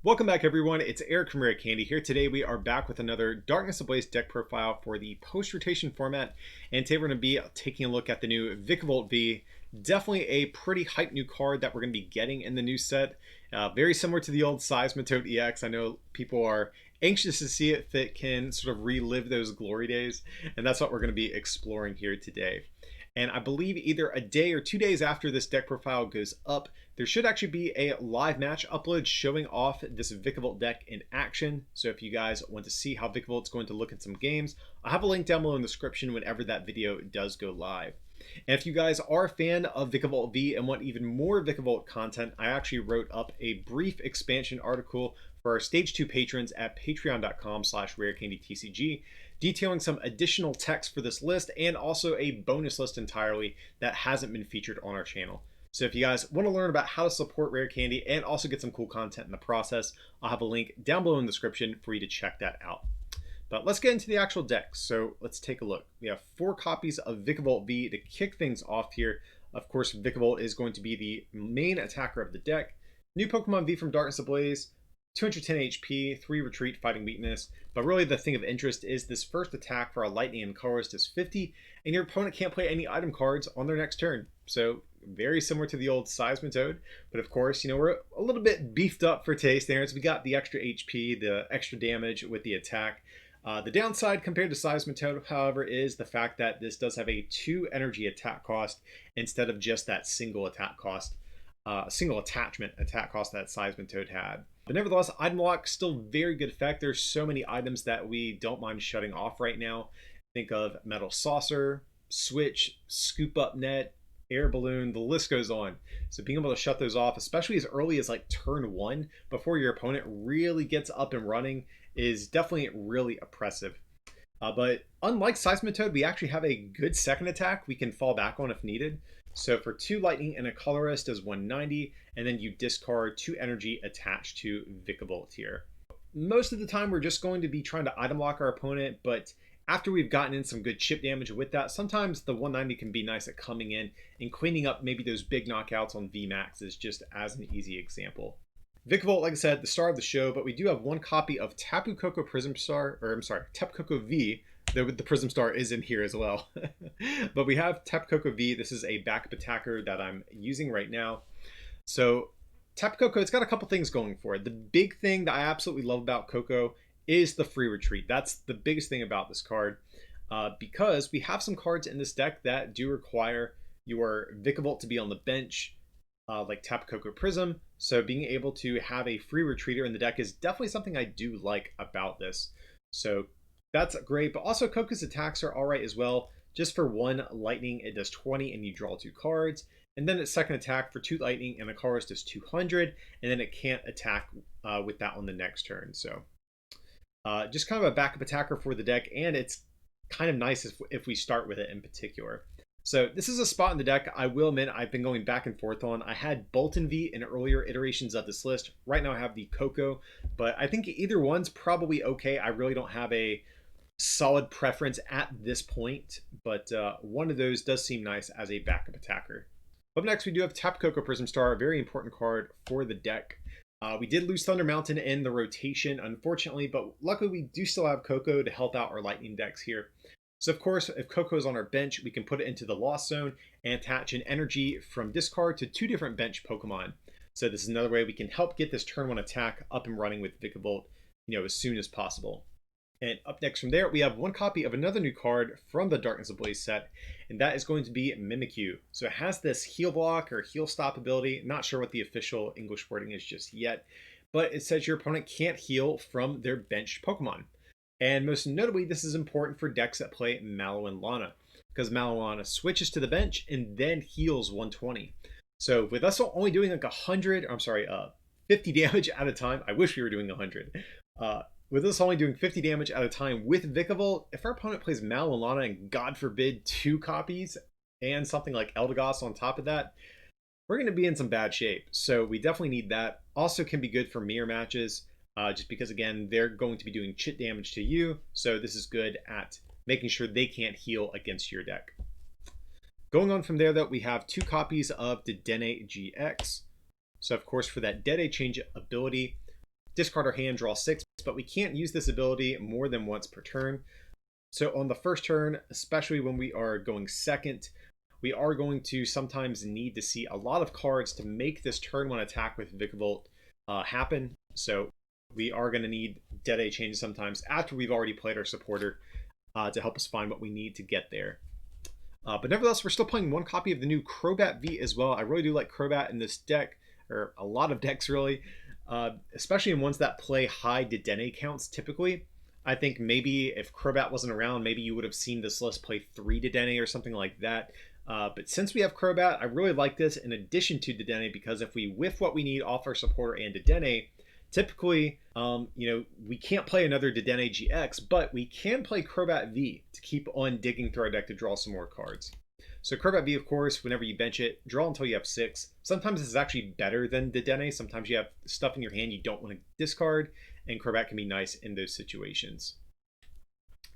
Welcome back everyone, it's Eric from Rare Candy here. Today we are back with another Darkness Ablaze deck profile for the post-rotation format, and today we're going to be taking a look at the new Vikavolt V. Definitely a pretty hype new card that we're going to be getting in the new set. Very similar to the old Seismitoad EX. I know people are anxious to see if it can sort of relive those glory days, and that's what we're going to be exploring here today. And I believe either a day or 2 days after this deck profile goes up, there should actually be a live match upload showing off this Vikavolt deck in action. So if you guys want to see how Vikavolt's going to look in some games, I'll have a link down below in the description whenever that video does go live. And if you guys are a fan of Vikavolt V and want even more Vikavolt content, I actually wrote up a brief expansion article for our Stage 2 patrons at patreon.com/rarecandytcg, detailing some additional text for this list and also a bonus list entirely that hasn't been featured on our channel. So if you guys want to learn about how to support Rare Candy and also get some cool content in the process, I'll have a link down below in the description for you to check that out. But let's get into the actual deck. So let's take a look. We have 4 copies of Vikavolt V to kick things off here. Of course, Vikavolt is going to be the main attacker of the deck. New Pokemon V from Darkness Ablaze, 210 HP, 3 retreat, fighting weakness. But really the thing of interest is this first attack for a lightning and colorless is 50, and your opponent can't play any item cards on their next turn. So very similar to the old Seismitoad, but of course, we're a little bit beefed up for today's standards. We got the extra HP, the extra damage with the attack. The downside compared to Seismitoad, however, is the fact that this does have a 2 energy attack cost instead of just that single attack cost, single attachment attack cost that Seismitoad had. But nevertheless, item lock still very good effect. There's so many items that we don't mind shutting off right now. Think of Metal Saucer, Switch, Scoop Up Net, Air Balloon, the list goes on. So being able to shut those off, especially as early as like turn 1, before your opponent really gets up and running, is definitely really oppressive. But unlike Seismitoad, we actually have a good second attack we can fall back on if needed. So for 2 lightning and a colorist is 190, and then you discard 2 energy attached to Vikavolt here. Most of the time we're just going to be trying to item lock our opponent, but after we've gotten in some good chip damage with that, sometimes the 190 can be nice at coming in and cleaning up maybe those big knockouts on VMAXs, just as an easy example. Vikavolt, like I said, the star of the show, but we do have 1 copy of Tapu Koko Prism Star, or I'm sorry, Tapu Koko V. The Prism Star is in here as well. But we have Tapu Koko V. This is a backup attacker that I'm using right now. So Tapu Koko, it's got a couple things going for it. The big thing that I absolutely love about Koko is the free retreat. That's the biggest thing about this card, because we have some cards in this deck that do require your Vikavolt to be on the bench, like Tapu Koko Prism. So being able to have a free retreater in the deck is definitely something I do like about this. So that's great, but also Koko's attacks are alright as well. Just for 1 lightning, it does 20 and you draw 2 cards. And then its second attack for 2 lightning and a colorist does 200, and then it can't attack with that on the next turn. So just kind of a backup attacker for the deck, and it's kind of nice if we start with it in particular. So this is a spot in the deck I will admit I've been going back and forth on. I had Bolton V in earlier iterations of this list. Right now I have the Koko, but I think either one's probably okay. I really don't have a solid preference at this point, but one of those does seem nice as a backup attacker. Up next, we do have Tapu Koko Prism Star, a very important card for the deck. We did lose Thunder Mountain in the rotation, unfortunately, but luckily we do still have Koko to help out our lightning decks here. So of course, if Koko is on our bench, we can put it into the Lost Zone and attach an energy from discard to 2 different bench Pokemon. So this is another way we can help get this turn 1 attack up and running with Vikavolt, as soon as possible. And up next from there, we have 1 copy of another new card from the Darkness Ablaze set, and that is going to be Mimikyu. So it has this heal block or heal stop ability. Not sure what the official English wording is just yet, but it says your opponent can't heal from their bench Pokemon. And most notably, this is important for decks that play Mallow and Lana, because Mallow and Lana switches to the bench and then heals 120. So with us only doing like 50 damage at a time, I wish we were doing 100. With us only doing 50 damage at a time with Vikavolt, if our opponent plays Mallow and Lana and God forbid 2 copies and something like Eldegoss on top of that, we're going to be in some bad shape. So we definitely need that. Also can be good for mirror matches, just because again, they're going to be doing chit damage to you. So this is good at making sure they can't heal against your deck. Going on from there, though, we have 2 copies of the Dedenne GX. So of course, for that Dede change ability, discard our hand, draw 6, but we can't use this ability more than once per turn. So on the first turn, especially when we are going second, we are going to sometimes need to see a lot of cards to make this turn 1 attack with Vikavolt happen. So we are going to need Dead A changes sometimes after we've already played our supporter to help us find what we need to get there. But nevertheless, we're still playing one copy of the new Crobat V as well. I really do like Crobat in this deck, or a lot of decks really, especially in ones that play high Dedenne counts typically. I think maybe if Crobat wasn't around, maybe you would have seen this list play 3 Dedenne or something like that. But since we have Crobat, I really like this in addition to Dedenne, because if we whiff what we need off our supporter and Dedenne, typically, we can't play another Dedenne GX, but we can play Crobat V to keep on digging through our deck to draw some more cards. So Crobat V, of course, whenever you bench it, draw until you have 6. Sometimes this is actually better than Dedenne. Sometimes you have stuff in your hand you don't want to discard, and Crobat can be nice in those situations.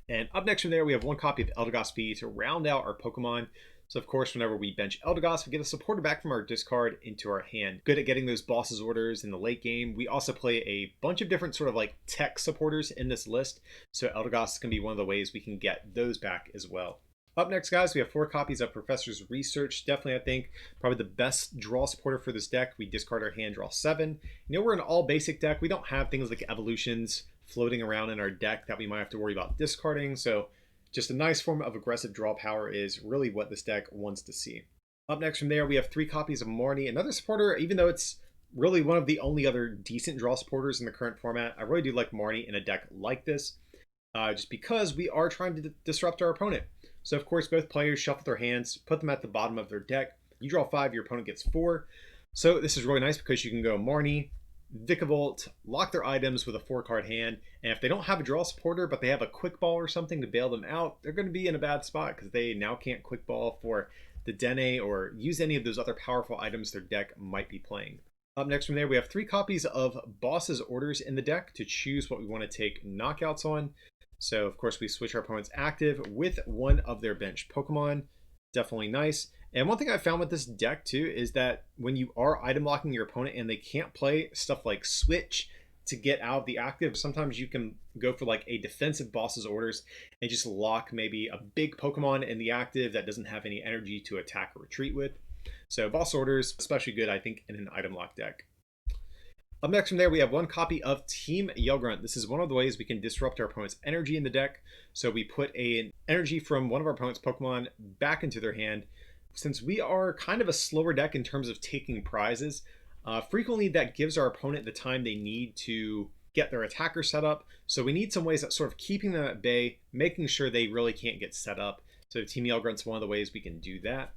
And up next from there, we have one copy of Eldegoss V to round out our Pokemon. So of course, whenever we bench Eldegoss, we get a supporter back from our discard into our hand. Good at getting those boss's orders in the late game. We also play a bunch of different sort of like tech supporters in this list. So Eldegoss is going to be one of the ways we can get those back as well. Up next, guys, we have 4 copies of Professor's Research. Definitely, I think, probably the best draw supporter for this deck. We discard our hand, draw 7. We're an all-basic deck. We don't have things like evolutions floating around in our deck that we might have to worry about discarding. So just a nice form of aggressive draw power is really what this deck wants to see. Up next from there, we have 3 copies of Marnie. Another supporter, even though it's really one of the only other decent draw supporters in the current format, I really do like Marnie in a deck like this, just because we are trying to disrupt our opponent. So of course, both players shuffle their hands, put them at the bottom of their deck. You draw 5, your opponent gets 4. So this is really nice because you can go Marnie, Vikavolt, lock their items with a 4-card hand, and if they don't have a draw supporter but they have a quick ball or something to bail them out, they're going to be in a bad spot because they now can't quick ball for the Dedenne or use any of those other powerful items their deck might be playing. Up next from there, we have 3 copies of Boss's Orders in the deck to choose what we want to take knockouts on. So of course we switch our opponent's active with one of their bench Pokemon. Definitely nice. And one thing I found with this deck too is that when you are item locking your opponent and they can't play stuff like switch to get out of the active, sometimes you can go for like a defensive Boss's Orders and just lock maybe a big Pokemon in the active that doesn't have any energy to attack or retreat with. So Boss Orders, especially good, I think, in an item lock deck. Up next from there, we have 1 copy of Team Yell Grunt. This is one of the ways we can disrupt our opponent's energy in the deck. So we put an energy from one of our opponent's Pokemon back into their hand. Since we are kind of a slower deck in terms of taking prizes, frequently that gives our opponent the time they need to get their attacker set up. So we need some ways that sort of keeping them at bay, making sure they really can't get set up. So Team Yell Grunt's one of the ways we can do that.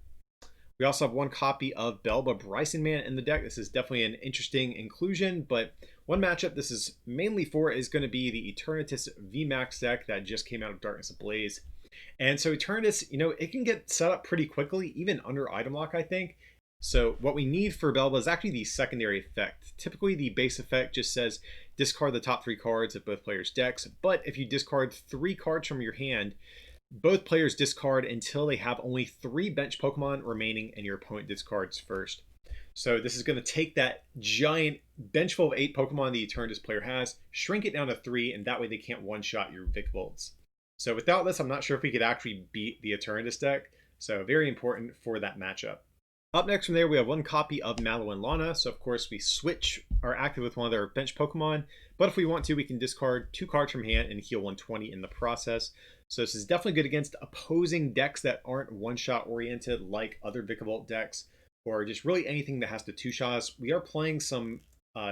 We also have 1 copy of Belba Bryson Man in the deck. This is definitely an interesting inclusion, but one matchup this is mainly for is going to be the Eternatus VMAX deck that just came out of Darkness Ablaze. And so Eternatus, it can get set up pretty quickly, even under item lock, I think. So what we need for Belba is actually the secondary effect. Typically, the base effect just says discard the top 3 cards of both players' decks, but if you discard 3 cards from your hand, both players discard until they have only 3 bench Pokemon remaining and your opponent discards first. So this is going to take that giant bench full of 8 Pokemon the Eternatus player has, shrink it down to 3, and that way they can't one-shot your Vikavolts. So without this, I'm not sure if we could actually beat the Eternatus deck, so very important for that matchup. Up next from there, we have 1 copy of Mallow and Lana. So of course we switch our active with one of their bench Pokemon, but if we want to, we can discard 2 cards from hand and heal 120 in the process. So this is definitely good against opposing decks that aren't one-shot oriented like other Vikavolt decks, or just really anything that has to 2-shots. We are playing some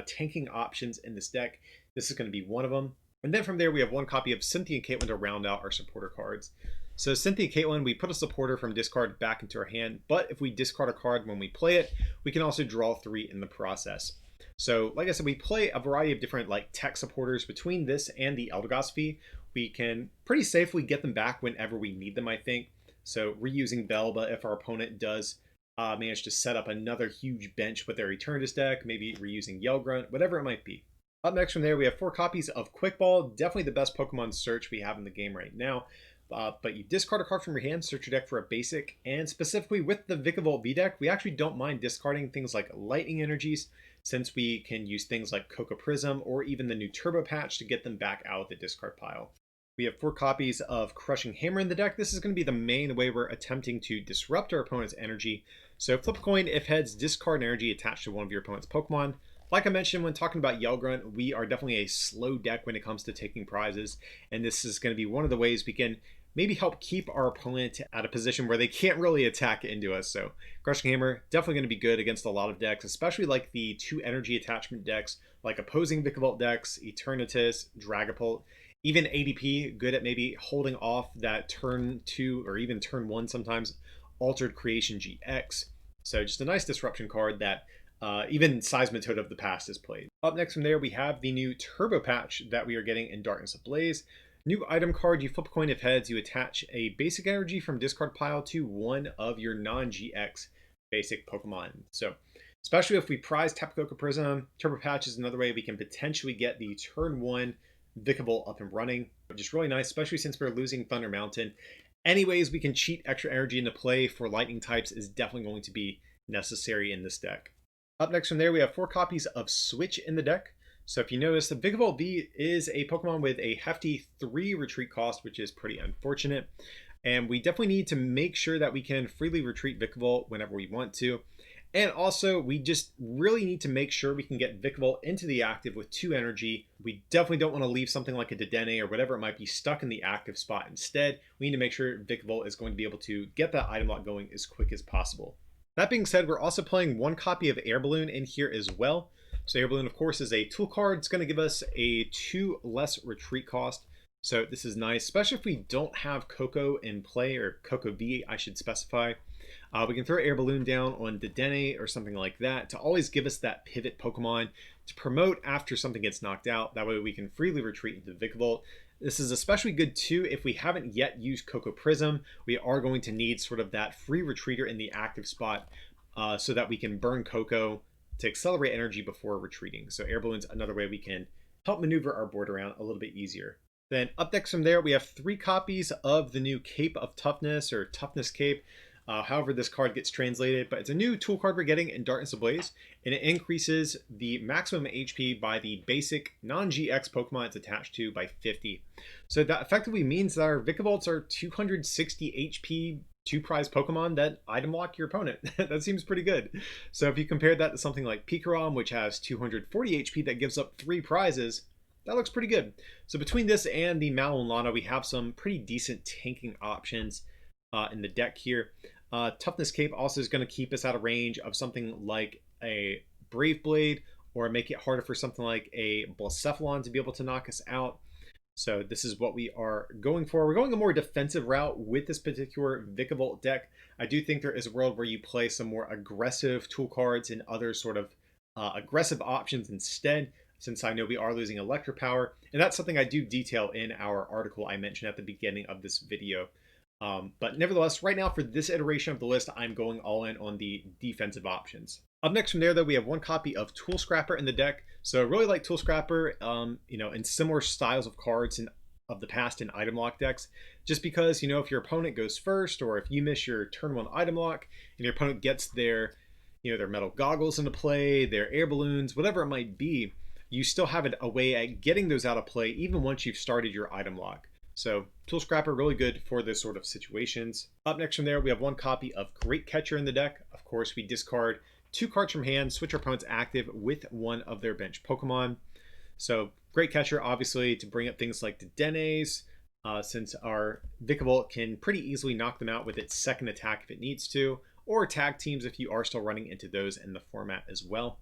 tanking options in this deck. This is going to be one of them. And then from there, we have 1 copy of Cynthia and Caitlin to round out our supporter cards. So Cynthia and Caitlin, we put a supporter from discard back into our hand, but if we discard a card when we play it, we can also draw 3 in the process. So like I said, we play a variety of different like tech supporters between this and the Eldegoss V. We can pretty safely get them back whenever we need them, I think. So reusing Belba if our opponent does manage to set up another huge bench with their Eternatus deck, maybe reusing Yell Grunt, whatever it might be. Up next from there, we have 4 copies of Quick Ball, definitely the best Pokemon search we have in the game right now. But you discard a card from your hand, search your deck for a basic, and specifically with the Vikavolt V deck, we actually don't mind discarding things like Lightning Energies, since we can use things like Cocoa Prism or even the new Turbo Patch to get them back out of the discard pile. We have 4 copies of Crushing Hammer in the deck. This is going to be the main way we're attempting to disrupt our opponent's energy. So flip a coin. If heads, discard an energy attached to one of your opponent's Pokemon. Like I mentioned when talking about Yell Grunt, we are definitely a slow deck when it comes to taking prizes. And this is going to be one of the ways we can maybe help keep our opponent at a position where they can't really attack into us. So Crushing Hammer, definitely going to be good against a lot of decks, especially like the 2 energy attachment decks, like opposing Vikavolt decks, Eternatus, Dragapult. Even ADP, good at maybe holding off that turn 2 or even turn 1 sometimes, Altered Creation GX. So just a nice disruption card that even Seismitoad of the past has played. Up next from there, we have the new Turbo Patch that we are getting in Darkness Ablaze. New item card, you flip a coin. If heads, you attach a basic energy from discard pile to one of your non-GX basic Pokemon. So especially if we prize Tapu Koko Prism, Turbo Patch is another way we can potentially get the turn 1 Vikavolt up and running, which is really nice, especially since we're losing Thunder Mountain. Anyways, we can cheat extra energy into play for lightning types is definitely going to be necessary in this deck. Up next from there, we have 4 copies of Switch in the deck. So if you notice, the Vikavolt V is a Pokemon with a hefty 3 retreat cost, which is pretty unfortunate. And we definitely need to make sure that we can freely retreat Vikavolt whenever we want to. And also, we just really need to make sure we can get Vikavolt into the active with 2 energy. We definitely don't want to leave something like a Dedenne or whatever it might be stuck in the active spot. Instead, we need to make sure Vikavolt is going to be able to get that item lock going as quick as possible. That being said, we're also playing 1 copy of Air Balloon in here as well. So Air Balloon, of course, is a tool card. It's going to give us a 2 less retreat cost. So this is nice, especially if we don't have Coco in play, or Coco V, I should specify. We can throw Air Balloon down on Dedenne or something like that to always give us that pivot Pokemon to promote after something gets knocked out. That way we can freely retreat into Vikavolt. This is especially good too if we haven't yet used Cocoa Prism. We are going to need sort of that free retreater in the active spot so that we can burn Cocoa to accelerate energy before retreating. So Air Balloon's another way we can help maneuver our board around a little bit easier. Then up next from there, we have 3 copies of the new Cape of Toughness, or Toughness Cape. However this card gets translated, but it's a new tool card we're getting in Darkness Ablaze, and it increases the maximum HP by the basic non-GX Pokemon it's attached to by 50. So that effectively means that our Vikavolts are 260 HP 2 prize Pokemon that item lock your opponent. That seems pretty good. So if you compare that to something like Pikarom, which has 240 HP that gives up 3 prizes, that looks pretty good. So between this and the Mallow Lana, we have some pretty decent tanking options in the deck here. Toughness Cape also is going to keep us out of range of something like a Brave Blade, or make it harder for something like a Blacephalon to be able to knock us out. So this is what we are going for. We're going a more defensive route with this particular Vikavolt deck. I do think there is a world where you play some more aggressive tool cards and other sort of aggressive options instead, since I know we are losing Electro Power. And that's something I do detail in our article I mentioned at the beginning of this video. But nevertheless, right now for this iteration of the list, I'm going all in on the defensive options. Up next from there, though, we have 1 copy of Tool Scrapper in the deck. So I really like Tool Scrapper, in similar styles of cards of the past in item lock decks, just because, if your opponent goes first, or if you miss your turn 1 item lock and your opponent gets their metal goggles into play, their air balloons, whatever it might be, you still have a way at getting those out of play even once you've started your item lock. So Tool Scrapper, really good for this sort of situations. Up next from there, we have 1 copy of Great Catcher in the deck. Of course, we discard 2 cards from hand, switch our opponent's active with one of their bench Pokemon. So Great Catcher, obviously, to bring up things like Dedennes, since our Vikavolt can pretty easily knock them out with its second attack if it needs to, or tag teams if you are still running into those in the format as well.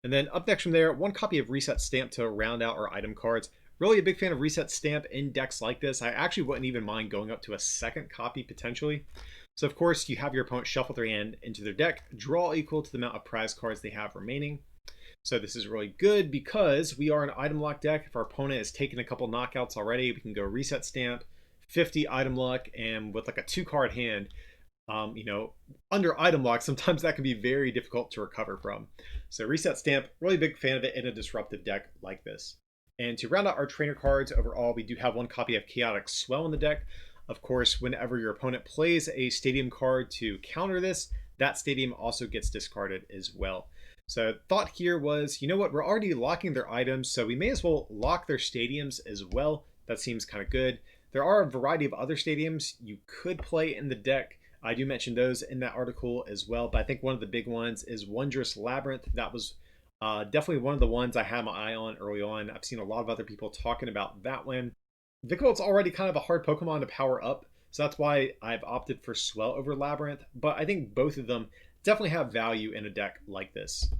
And then up next from there, 1 copy of Reset Stamp to round out our item cards. Really a big fan of Reset Stamp in decks like this. I actually wouldn't even mind going up to a 2nd copy potentially. So of course, you have your opponent shuffle their hand into their deck, draw equal to the amount of prize cards they have remaining. So this is really good because we are an item lock deck. If our opponent has taken a couple knockouts already, we can go Reset Stamp, 50 item luck, and with like a 2-card hand, under item lock, sometimes that can be very difficult to recover from. So Reset Stamp, really big fan of it in a disruptive deck like this. And to round out our trainer cards overall, we do have 1 copy of Chaotic Swell in the deck. Of course, whenever your opponent plays a stadium card to counter this, that stadium also gets discarded as well. So thought here was, you know what, we're already locking their items, so we may as well lock their stadiums as well. That seems kind of good. There are a variety of other stadiums you could play in the deck. I do mention those in that article as well, but I think one of the big ones is Wondrous Labyrinth. That was definitely one of the ones I had my eye on early on. I've seen a lot of other people talking about that one. Vikavolt's already kind of a hard Pokemon to power up, so that's why I've opted for Swell over Labyrinth, but I think both of them definitely have value in a deck like this.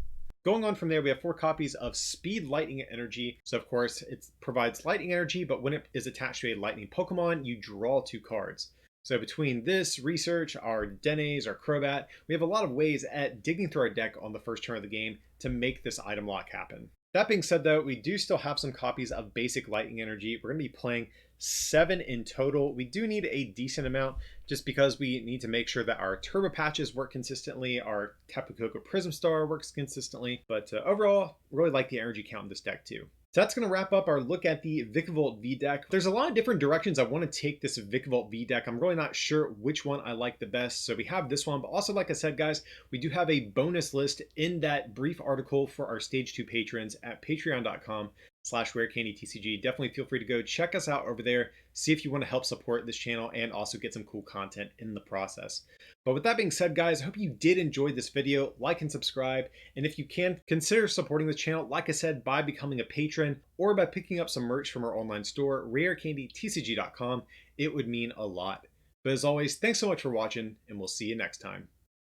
Going on from there, we have 4 copies of Speed Lightning Energy. So of course, it provides lightning energy, but when it is attached to a lightning Pokemon, you draw 2 cards. So between this, Research, our Denes, our Crobat, we have a lot of ways at digging through our deck on the first turn of the game to make this item lock happen. That being said though, we do still have some copies of basic lightning energy. We're going to be playing 7 in total. We do need a decent amount just because we need to make sure that our turbo patches work consistently, our Tapu Koko Prism Star works consistently, but overall, really like the energy count in this deck too. So that's going to wrap up our look at the Vikavolt V deck. There's a lot of different directions I want to take this Vikavolt V deck. I'm really not sure which one I like the best. So we have this one, but also like I said, guys, we do have a bonus list in that brief article for our Stage 2 patrons at patreon.com/rarecandytcg. Definitely feel free to go check us out over there. See if you want to help support this channel and also get some cool content in the process. But with that being said, guys, I hope you did enjoy this video. Like and subscribe. And if you can, consider supporting the channel, like I said, by becoming a patron or by picking up some merch from our online store, rarecandytcg.com. It would mean a lot. But as always, thanks so much for watching, and we'll see you next time.